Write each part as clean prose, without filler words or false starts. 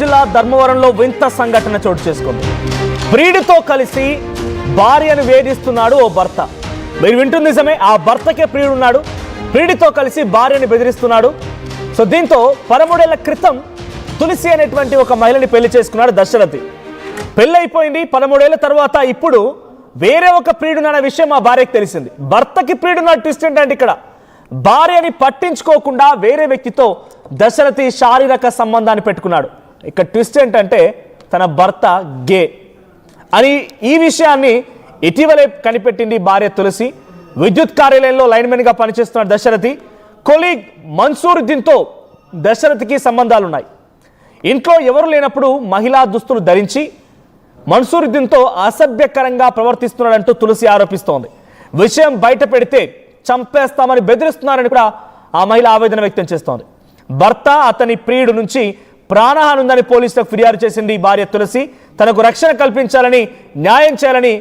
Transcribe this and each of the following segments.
జిల్లా ధర్మవరంలో వింత సంఘటన చోటు చేసుకుంది. ప్రియుడితో కలిసి భార్యను వేధిస్తున్నాడు ఓ భర్త. మీరు వింటుంది నిజమే, ఆ భర్తకే ప్రియుడున్నాడు. ప్రియుడితో కలిసి భార్యను బెదిరిస్తున్నాడు. సో దీంతో 13 ఏళ్ల క్రితం తులసి అనేటువంటి ఒక మహిళని పెళ్లి చేసుకున్నాడు దశరథి. పెళ్ళైపోయింది. 13 ఏళ్ల తర్వాత ఇప్పుడు వేరే ఒక ప్రియుడున్న విషయం ఆ భార్యకు తెలిసింది. భర్తకి ప్రియుడున్న ట్విస్ట్ ఏంటంటే ఇక్కడ భార్యని పట్టించుకోకుండా వేరే వ్యక్తితో దశరథి శారీరక సంబంధాన్ని పెట్టుకున్నాడు. ఇక్కడ ట్విస్ట్ ఏంటంటే తన భర్త గే అని. ఈ విషయాన్ని ఇటీవలే కనిపెట్టింది భార్య తులసి. విద్యుత్ కార్యాలయంలో లైన్మెన్గా పనిచేస్తున్న దశరథి కొలీగ్ మన్సూరుద్దీన్తో దశరథికి సంబంధాలున్నాయి. ఇంట్లో ఎవరు లేనప్పుడు మహిళా దుస్తులు ధరించి మన్సూరుద్దీన్తో అసభ్యకరంగా ప్రవర్తిస్తున్నాడంటూ తులసి ఆరోపిస్తోంది. విషయం బయట పెడితే చంపేస్తామని బెదిరిస్తున్నారని కూడా ఆ మహిళ ఆవేదన వ్యక్తం చేస్తోంది. భర్త అతని ప్రియుడు నుంచి ప్రాణహాని ఉందని పోలీసులకు ఫిర్యాదు చేసింది భార్య తులసి. తనకు రక్షణ కల్పించాలని, న్యాయం చేయాలని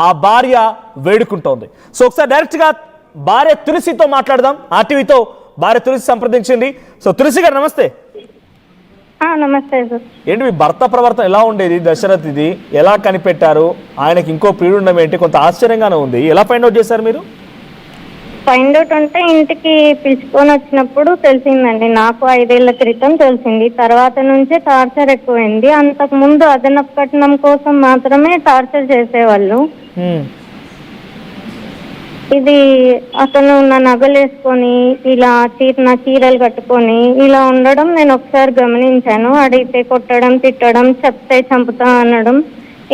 ఆ భార్య వేడుకుంటోంది. సో ఒకసారి డైరెక్ట్గా భార్య తులసితో మాట్లాడదాం. ఆర్టీవీతో భార్య తులసి సంప్రదించింది. సో తులసి గారు నమస్తే. నమస్తే సార్. ఏంటి మీ భర్త ప్రవర్తన ఎలా ఉండేది దశరథిది? ఎలా కనిపెట్టారు? ఆయనకి ఇంకో ప్రియుడు ఉండడం ఏంటి? కొంత ఆశ్చర్యంగానే ఉంది. ఎలా ఫైండ్ అవుట్ చేశారు మీరు? ఫైండ్ అవుట్ అంటే ఇంటికి పిలుచుకొని వచ్చినప్పుడు తెలిసిందండి. నాకు 5 ఏళ్ల క్రితం తెలిసింది. తర్వాత నుంచే టార్చర్ ఎక్కువైంది. అంతకు ముందు అదనపు కట్నం కోసం మాత్రమే టార్చర్ చేసేవాళ్ళు. ఇది అతను నా నగలు వేసుకొని ఇలా నా చీరలు కట్టుకొని ఇలా ఉండడం నేను ఒకసారి గమనించాను. అడిగితే కొట్టడం, తిట్టడం, చెప్తే చంపుతా అనడం,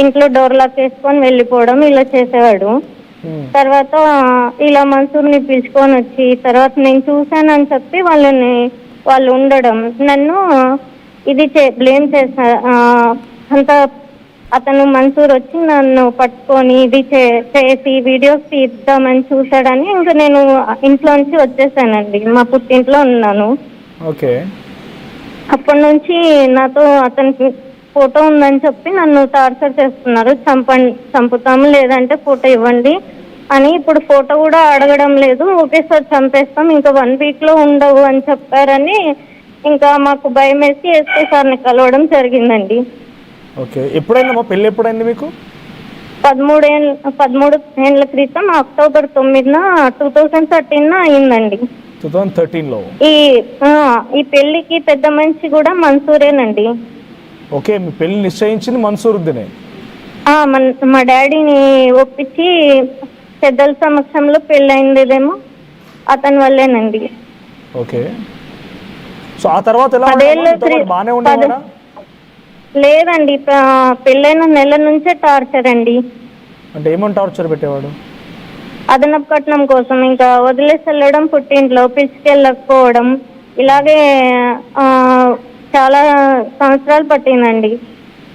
ఇంట్లో డోర్ లాక్ వేసుకొని వెళ్ళిపోవడం ఇలా చేసేవాడు. తర్వాత ఇలా మన్సూర్ని పిలుచుకొని వచ్చి తర్వాత నేను చూశానని చెప్పి వాళ్ళు ఉండడం, నన్ను ఇది బ్లేమ్ చేసా. అంత అతను మన్సూర్ వచ్చి నన్ను పట్టుకొని ఇది చేసి వీడియోస్ తీద్దామని చూశాడని ఇంకా నేను ఇంట్లో నుంచి వచ్చేసానండి. మా పుట్టింట్లో ఉన్నాను. అప్పటి నుంచి నాతో అతనికి ఫోటో ఉందని చెప్పి నన్ను టార్చర్ చేస్తున్నారు. చంపుతాము లేదంటే ఫోటో ఇవ్వండి అని. ఇప్పుడు ఫోటో కూడా అడగడం లేదు, ఒకేసారి చంపేస్తాం, ఇంకా 1 వీక్లో ఉండవు అని చెప్పారని ఇంకా మాకు భయం వేసి ఎస్పీ సార్ని కలవడం జరిగిందండి. ఎప్పుడైనా పెళ్ళి ఎప్పుడైంది మీకు? 13 ఏళ్ల క్రితం అక్టోబర్ 9న 2013 అయిందండి. 2013లో ఈ పెళ్లికి పెద్ద మనిషి కూడా మన్సూరేనండి. ఓకే, మీ పెళ్లి నిశ్చయించింది మన్సూరుద్దీనే? మా డాడీని ఒప్పించి పెద్దల సమక్షంలో పెళ్ళైందేమో అతని వల్లేనండి. ఓకే. సో ఆ తర్వాత బానే ఉండేవాడా? లేదండి, పెళ్ళైన నెల నుంచే టార్చర్ అండి. అంటే ఏమని టార్చర్ పెట్టేవాడు? అదనపు కట్నం కోసం ఇంకా వదిలేసి వెళ్ళడం, పుట్టింట్లో పిలుచుకెళ్ళకపోవడం, ఇలాగే చాలా సంవత్సరాలు పట్టిందండి.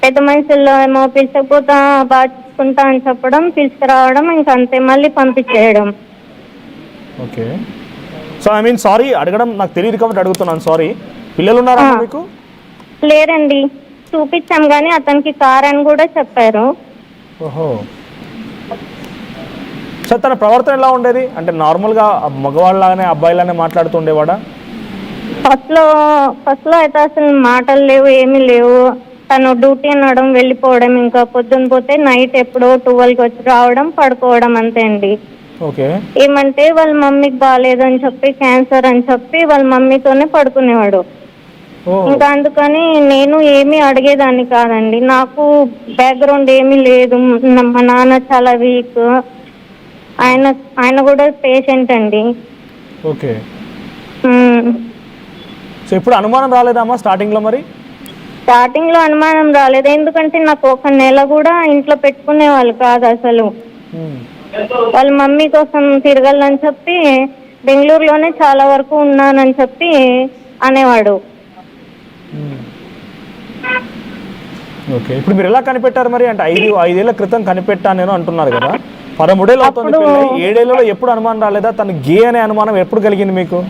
పెద్ద మనుషుల్లో ఏమో పిలిచకపోతా బాగా చూసుకుంటా అని చెప్పడం, పిలుచుకురావడం, ఇంకా అంతే మళ్ళీ పంపించేయడం. Okay. So I mean sorry అడగడం నాకు తెలియదు కాబట్టి అడుగుతున్నాను. సారీ. పిల్లలు ఉన్నారా మీకు? లేరండి, చూపించాం కానీ అతనికి కార్ అని కూడా చెప్పారు. ఓహో. సో తన ప్రవర్తన ఎలా ఉండేది? అంటే నార్మల్గా మగవాళ్ళలాగానే అబ్బాయిలానే మాట్లాడుతూ ఉండేవాడా? ఫస్ట్లో అయితే అసలు మాటలు లేవు, ఏమీ లేవు. తను డ్యూటీ అనడం, వెళ్ళిపోవడం, ఇంకా పొద్దున పోతే నైట్ ఎప్పుడో 12కి వచ్చి రావడం, పడుకోవడం, అంతే అండి. ఏమంటే వాళ్ళ మమ్మీకి బాగాలేదని చెప్పి, క్యాన్సర్ అని చెప్పి వాళ్ళ మమ్మీతోనే పడుకునేవాడు. ఇంకా అందుకని నేను ఏమీ అడిగేదాన్ని కాదండి. నాకు బ్యాక్గ్రౌండ్ ఏమీ లేదు. మా నాన్న చాలా వీక్, ఆయన కూడా పేషెంట్ అండి. ఓకే. సో ఇప్పుడు అనుమానం రాలేదమ్మా స్టార్టింగ్లో? మరి స్టార్టింగ్లో అనుమానం రాలేదు, ఎందుకంటే నాకు 1 నెల కూడా ఇంట్లో పెట్టుకునే వాళ్ళు కాదు అసలు. వాళ్ళ మమ్మీ కోసం తిరగాలని చెప్పి బెంగళూరులోనే చాలా వరకు ఉన్నానని చెప్పి అనేవాడు. ఓకే. ఇప్పుడు మీరు ఎలా కనిపెట్టారు మరి? అంటే 5 ఏళ్ల క్రితం కనిపెట్టాను నేను అంటున్నారు కదా, 13 ఏళ్ళు అవుతుంది. 7 ఏళ్లలో ఎప్పుడు అనుమానం రాలేదా? తను గే అనే అనుమానం ఎప్పుడు కలిగింది మీకు?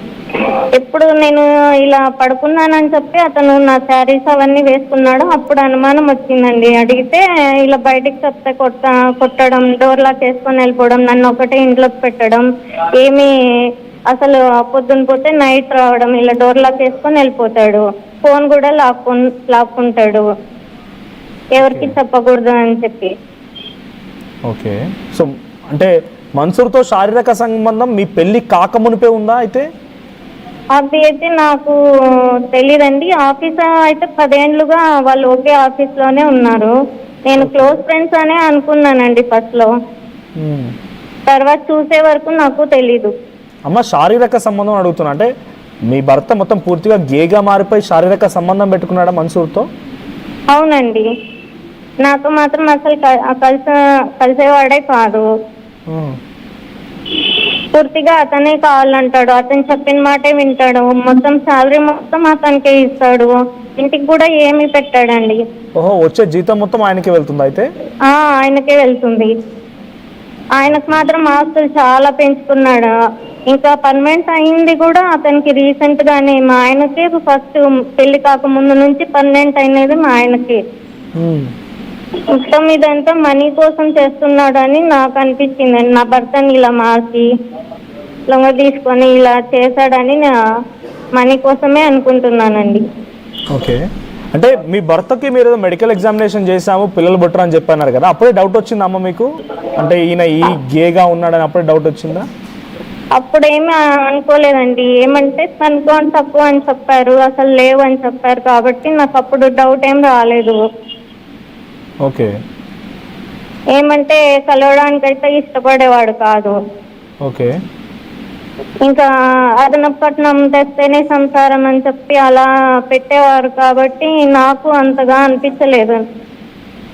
ఎప్పుడు నేను ఇలా పడుకున్నానని చెప్పి అతను నా శారీస్ అవన్నీ వేసుకున్నాడు, అప్పుడు అనుమానం వచ్చిందండి. అడిగితే ఇలా బయటికి చెప్తే కొట్టడం, డోర్ లాక్ వేసుకొని వెళ్ళిపోవడం, నన్ను ఒకటే ఇంట్లోకి పెట్టడం, ఏమీ అసలు పొద్దున పోతే నైట్ రావడం, ఇలా డోర్ లాక్ వేసుకొని వెళ్ళిపోతాడు. ఫోన్ కూడా లాక్కుంటాడు, ఎవరికి చెప్పకూడదు అని చెప్పి. ఓకే. సో అంటే మన్సూర్తో శారీరక సంబంధం మీ పెళ్లి కాకమునిపే ఉందా అయితే? అది అయితే నాకు తెలీదండి. ఆఫీస్ అయితే 10 ఏళ్ళుగా వాళ్ళు ఒకే ఆఫీస్లోనే ఉన్నారు. నేను క్లోజ్ ఫ్రెండ్స్ అనే అనుకున్నానండి ఫస్ట్లో, తర్వాత చూసే వరకు నాకు తెలీదు. అమ్మ శారీరక సంబంధం అడుగుతున్నా, అంటే మీ భర్త మొత్తం పూర్తిగా గేగా మారిపోయి శారీరక సంబంధం పెట్టుకున్నాడా మన్సూర్తో? అవునండి, నాతో మాత్రం అసలు కలిసేవాడే కాదు. పూర్తిగా అతనే కావాలంటాడు, అతను చెప్పిన మాటే వింటాడు, మొత్తం శాలరీ మొత్తం అతనికే ఇస్తాడు, ఇంటికి కూడా ఏమి పెట్టాడండి. ఓహో, వచ్చే జీతం మొత్తం ఆయనకే వెళ్తుంది అయితే? ఆయనకే వెళ్తుంది. ఆయనకు మాత్రం ఆస్తులు చాలా పెంచుకున్నాడు. ఇంకా పర్మనెంట్ అయింది కూడా అతనికి రీసెంట్ గానే. మా ఆయనకే ఫస్ట్ పెళ్లి కాక ముందు నుంచి పర్మనెంట్ అయినది మా ఆయనకి. మొత్తం ఇదంతా మనీ కోసం చేస్తున్నాడు అని నాకు అనిపించిందండి. నా భర్తని ఇలా మార్చి లొంగ తీసుకొని ఇలా చేశాడని మనీ కోసమే అనుకుంటున్నానండి. ఓకే. అంటే మీ భర్తకి మీరు ఏదో మెడికల్ ఎగ్జామినేషన్ చేసాము, పిల్లలు పుట్టరు అని చెప్పన్నారు కదా, అప్పుడే డౌట్ వచ్చిందా అమ్మ మీకు? అంటే ఈయన ఈ గేగా ఉన్నాడని అప్పుడే డౌట్ వచ్చిందా? అప్పుడేమీ అనుకోలేదండి. ఏమంటే తనతో తక్కువ అని చెప్పారు, అసలు లేవు అని చెప్పారు, కాబట్టి నాకు అప్పుడు డౌట్ ఏం రాలేదు. ఓకే. ఏమంటే కలవడానికైతే ఇష్టపడేవాడు కాదు. ఓకే. ఇంకా అదనపట్నం తెస్తేనే సంసారం అని చెప్పి అలా పెట్టేవారు, కాబట్టి నాకు అంతగా అనిపించలేదు.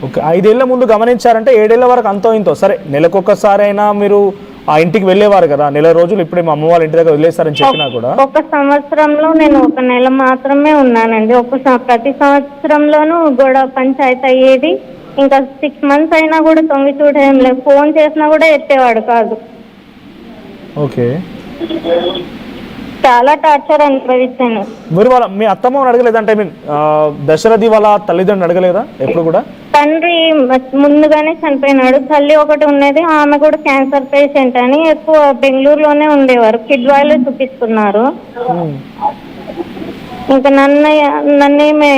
ఓకే. 5 ఏళ్ల ముందు గమనించారంటే 7 ఏళ్ల వరకు అంతో ఇంతో, సరే నెలకొకసారి అయినా మీరు ఆ ఇంటికి వెళ్ళేవారు కదా, నెల రోజులు ఇప్పుడే మా అమ్మ వాళ్ళ ఇంటి దగ్గర వదిలేస్తారని చెప్పినా కూడా. 1 సంవత్సరంలో నేను 1 నెల మాత్రమే ఉన్నానండి. ప్రతి సంవత్సరంలోనూ గొడవ పంచాయతీ అయ్యేది. ఇంకా 6 మంత్స్ అయినా కూడా తొంగి చూడేం లేదు. ఫోన్ చేసినా కూడా ఎత్తేవాడు కాదు. ఓకే. చాలా టార్చర్ అనుభవించాను. మీరు వాళ్ళ మీ అత్తమ్మని అడగలేదంటే దశరథి వాళ్ళ తల్లిదండ్రులు అడగలేదా ఎప్పుడు కూడా? తండ్రి ముందుగానే చనిపోయినాడు. తల్లి ఒకటి ఉన్నది, ఆమె కూడా క్యాన్సర్ పేషెంట్ అని ఎక్కువ బెంగళూరులోనే ఉండేవారు. కిడ్వాయిలో చూపిస్తున్నారు. ఇంకా నన్నేమే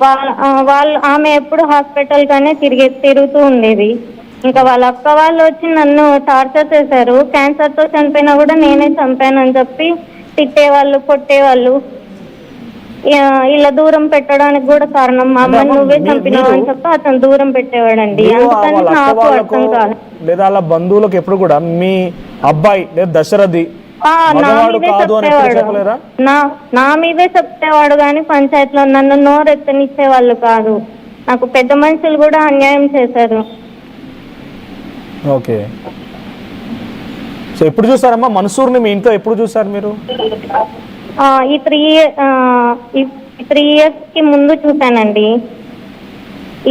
వాళ్ళు ఆమె ఎప్పుడు హాస్పిటల్ గానే తిరుగుతూ ఉండేది. ఇంకా వాళ్ళ అక్క వాళ్ళు వచ్చి నన్ను టార్చర్ చేశారు. క్యాన్సర్తో చనిపోయినా కూడా నేనే చంపానని చెప్పి తిట్టేవాళ్ళు, కొట్టేవాళ్ళు. ఇలా దూరం పెట్టడానికి కూడా కారణం మా అమ్మని నువ్వే చంపినావు అని చెప్పి అతను దూరం పెట్టేవాడండి. అందుకని నాకు అర్థం కాదు. లేదా వాళ్ళ బంధువులకు ఎప్పుడు కూడా మీ అబ్బాయి లేదా దశరథి నా మీదే చెప్పేవాడు కానీ పంచాయతీలో నన్ను నోరెత్తనిచ్చేవాళ్ళు కాదు. నాకు పెద్ద మనుషులు కూడా అన్యాయం చేశారు. ఓకే. సో ఎప్పుడు చూసారమ్మా మన్సూర్ని మీ ఇంట్లో ఎప్పుడు చూసారు మీరు? ఈ 3 ఇయర్స్కి ముందు చూసానండి.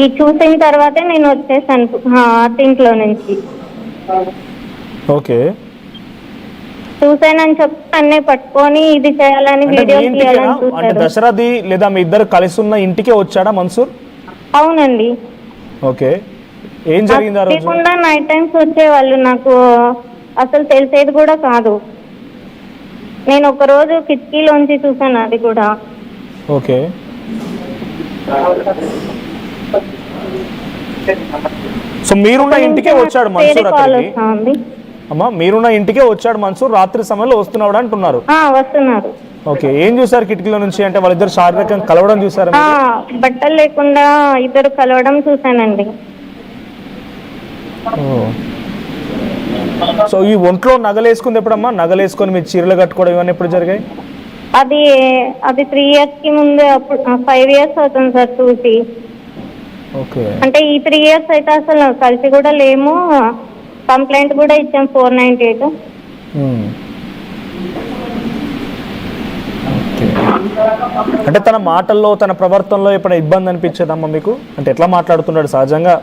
ఈ చూసిన తర్వాతే నేను వచ్చేసాను ఇంట్లో నుంచి. ఓకే. చూసానని చెప్పి అన్నీ పట్టుకొని ఇది చేయాలని వీడియో తీయాలని చూసారు. దశరథి లేదా మీ ఇద్దరు కలిసి ఉన్న ఇంటికే వచ్చాడా మన్సూర్? అవునండి. ఓకే. ఏం జరిగింది ఆ రోజు? నైట్ టైమ్స్ వచ్చేవాళ్ళు, నాకు అసలు తెలిసేది కూడా కాదు. నేను ఒక రోజు కిటికీలోంచి చూసాను, అది కూడా. ఓకే. సో మీరున్న ఇంటికే వచ్చాడు మన్సూర్ అక్కడికి? అమ్మా మీరున్న ఇంటికే వచ్చాడు మన్సూర్, రాత్రి సమయంలో వస్తున్నాడు అంటున్నారు? వస్తున్నారు. ఓకే. ఏం చూసారు కిటికీలో నుంచి? అంటే వాళ్ళిద్దరు శారీరకంగా కలవడం చూసారు? బట్టలు లేకుండా ఇద్దరు కలవడం చూసానండి. సో ఈ ఒంట్లో నగలేసుకుంది ఎప్పుడమ్మా? నగలేసుకొని మీ చీరలు కట్టుకోవడం ఇవన్నీ ఎప్పుడు జరిగాయి? అది 3 ఇయర్స్కి ముందు, అప్పుడు 5 ఇయర్స్ అవుతుంది సార్ చూసి. ఓకే. అంటే ఈ 3 ఇయర్స్ అయితే అసలు కలిసి కూడా లేము. కంప్లైంట్ కూడా ఇచ్చాం 498. అంటే తన మాటల్లో తన ప్రవర్తనలో ఎప్పుడైనా ఇబ్బంది అనిపించేదమ్మా మీకు? అంటే ఎట్లా మాట్లాడుతున్నాడు? సహజంగా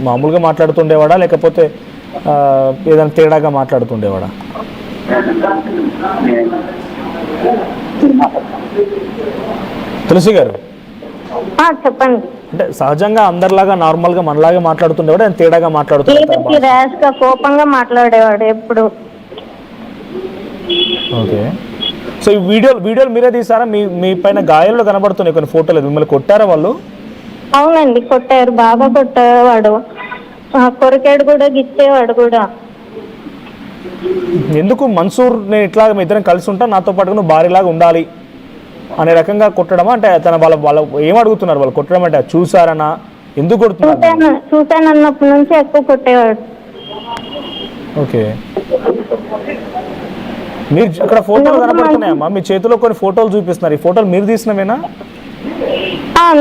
మామూలుగా మాట్లాడుతుండేవాడా లేకపోతే ఏదైనా తేడాగా మాట్లాడుతుండేవాడా? తులసి గారు చెప్పండి. అంటే సహజంగా అందరిలాగా నార్మల్గా మనలాగా మాట్లాడుతుండేవాడు, ఆయన తేడాగా మాట్లాడుతున్నాడు? ర్యాష్ గా కోపంగా మాట్లాడేవాడు ఎప్పుడు. ఓకే. సో ఈ వీడియోలు మీరే తీసారా? మీ పైన గాయాలు కనబడుతున్నాయి కొన్ని ఫోటోలు, మిమ్మల్ని కొట్టారా వాళ్ళు? అవునండి, కొట్టారు, బాగా కొట్టేవాడు, కొరికాడు కూడా, గిచ్చేవాడు కూడా. ఎందుకు మన్సూర్ నేను ఇట్లా మీ ఇద్దరం కలిసి ఉంటా, నాతో పాటు నువ్వు భార్యలాగా ఉండాలి అనే రకంగా కొట్టడమా? అంటే తన వాళ్ళ ఏం అడుగుతున్నారు వాళ్ళు కొట్టడం అంటే? చూసారనా? ఎందుకు కొడుతున్నారు? చూసానన్నప్పటి నుంచి ఎక్కువ కొట్టేవాడు. ఓకే, మీరు ఇక్కడ ఫోటోలు కనబడుతున్నాయమ్మా, మీ చేతిలో కొన్ని ఫోటోలు చూపిస్తున్నారు. ఈ ఫోటోలు మీరు తీసినవేనా?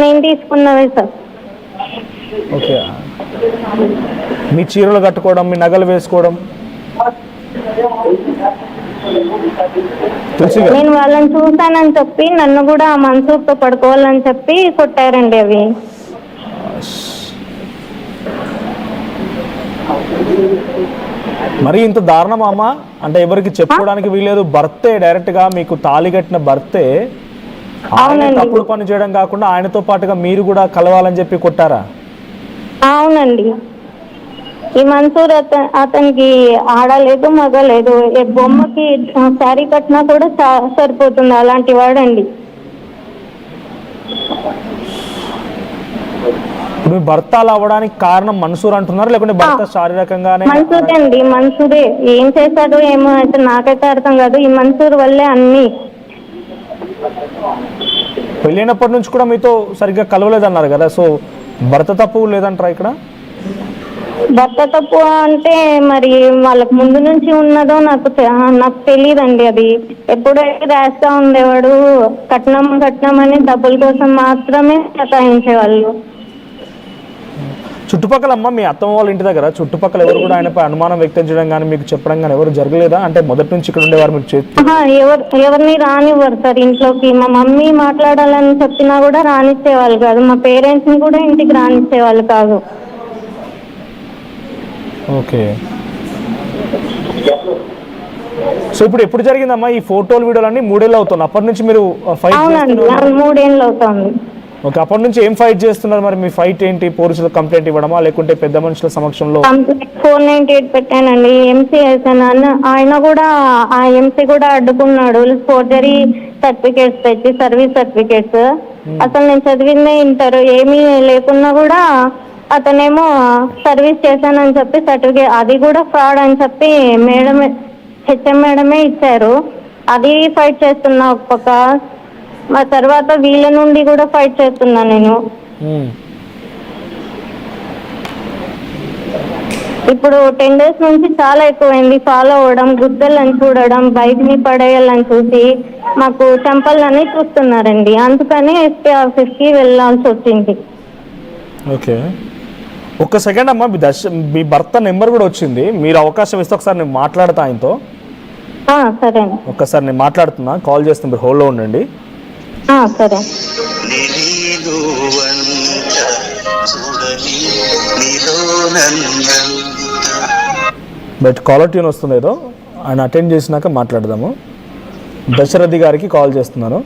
నేను తీసుకున్నవే సార్. ఓకే, మీ చీరలు కట్టుకోవడం, మీ నగలు వేసుకోవడం నేను వాళ్ళని చూసానని చెప్పి నన్ను కూడా ఆ మన్సూర్తో పడుకోవాలని చెప్పి కొట్టారండి అవి. మరి ఇంత దారుణమా అమ్మ? అంటే ఎవరికి చెప్పుకోవడానికి వీలేదు, భర్తే డైరెక్ట్గా మీకు తాళి కట్టిన భర్తే ఆయన తప్పుడు పని చేయడం కాకుండా ఆయనతో పాటుగా మీరు కూడా కలవాలని చెప్పి కొట్టారా? అవునండి, ఈ మన్సూర్ అతనికి ఆడలేదు, మగ లేదు, బొమ్మకి శారీ కట్టినా కూడా సరిపోతుంది, అలాంటి వాడండి. మీ భర్త అలా అవ్వడానికి కారణం మన్సూర్ అంటున్నారు, లేకుంటే భర్త శారీరకంగానే? మన్సూరే అండి, మన్సూరే. ఏం చేశాడో ఏమో అయితే నాకైతే అర్థం కాదు, ఈ మన్సూర్ వల్లే అన్ని. పెళ్ళైనప్పటి నుంచి కూడా మీతో సరిగ్గా కలవలేదన్నారు కదా, సో భర్త తప్పు లేదంటారా ఇక్కడ? భర్త తప్పు అంటే మరి వాళ్ళకి ముందు నుంచి ఉన్నదో నాకు తెలియదండి. అది ఎప్పుడైతే రాస్తా ఉండేవాడు, కట్నం అని డబ్బుల కోసం మాత్రమే సతాయించేవాళ్ళు. చుట్టుపక్కల అమ్మ మీ అత్తమ్మ వాళ్ళ ఇంటి దగ్గర చుట్టుపక్కల ఎవరు కూడా ఆయనపై అనుమానం వ్యక్తం చేయడం కానీ మీకు చెప్పడం కానీ ఎవరు జరగలేదా? అంటే మొదటి నుంచి ఇక్కడ ఉండేవారు మీరు? ఎవరిని రానివ్వరు సార్ ఇంట్లోకి. మా మమ్మీ మాట్లాడాలని చెప్పినా కూడా రానిచ్చేవాళ్ళు కాదు, మా పేరెంట్స్ ని కూడా ఇంటికి రానిచ్చేవాళ్ళు కాదు. ఓకే, సో ఇప్పుడు ఎప్పుడు జరిగిందమ్మా ఈ ఫోటోలు వీడియోలన్నీ? 3 ఏళ్ళు అవుతుంది అప్పటి నుంచి మీరు ఫైట్? అవునండి, 3 ఏళ్ళు అవుతుంది. ఓకే, అప్పటి నుంచి ఏం ఫైట్ చేస్తున్నారు మరి? మీ ఫైట్ ఏంటి? పోలీసులకు కంప్లైంట్ ఇవ్వడమా, లేకుంటే పెద్ద మనుషుల సమక్షంలో? 498 పెట్టానండి, ఎంసీ వేసాను. ఆయన కూడా ఆ ఎంసీ కూడా అడ్డుకున్నాడు, ఫోర్జరీ సర్టిఫికేట్స్ తెచ్చి, సర్వీస్ సర్టిఫికేట్స్. అసలు నేను చదివిందే ఇంటర్, ఏమీ లేకున్నా కూడా అతనేమో సర్వీస్ చేశానని చెప్పి సర్టిఫికేట్, అది కూడా ఫ్రాడ్ అని చెప్పి మేడమే, హెచ్ఎం మేడమే ఇచ్చారు. అది ఫైట్ చేస్తున్నా ఒక పక్క, మా తర్వాత వీళ్ళ నుండి కూడా ఫైట్ చేస్తున్నా నేను. ఇప్పుడు 10 days నుంచి చాలా ఎక్కువైంది ఫాలో అవ్వడం, గుద్దలని చూడడం, బయటని పడేయాలని చూసి మాకు చంపాలని చూస్తున్నారండి. అందుకని ఎస్పీ ఆఫీస్కి వెళ్ళాల్సి వచ్చింది. ఓకే, ఒక్క సెకండ్ అమ్మా, మీ భర్త నెంబర్ కూడా వచ్చింది, మీరు అవకాశం ఇస్తే ఒకసారి నేను మాట్లాడతా ఆయనతో. సరే, ఒక్కసారి నేను మాట్లాడుతున్నా, కాల్ చేస్తాను, మీరు హోల్డ్లో ఉండండి. సరే. బట్ కాలర్ ట్యూన్ వస్తుంది ఏదో, ఆయన అటెండ్ చేసినాక మాట్లాడదాము. దశరథి గారికి కాల్ చేస్తున్నాను.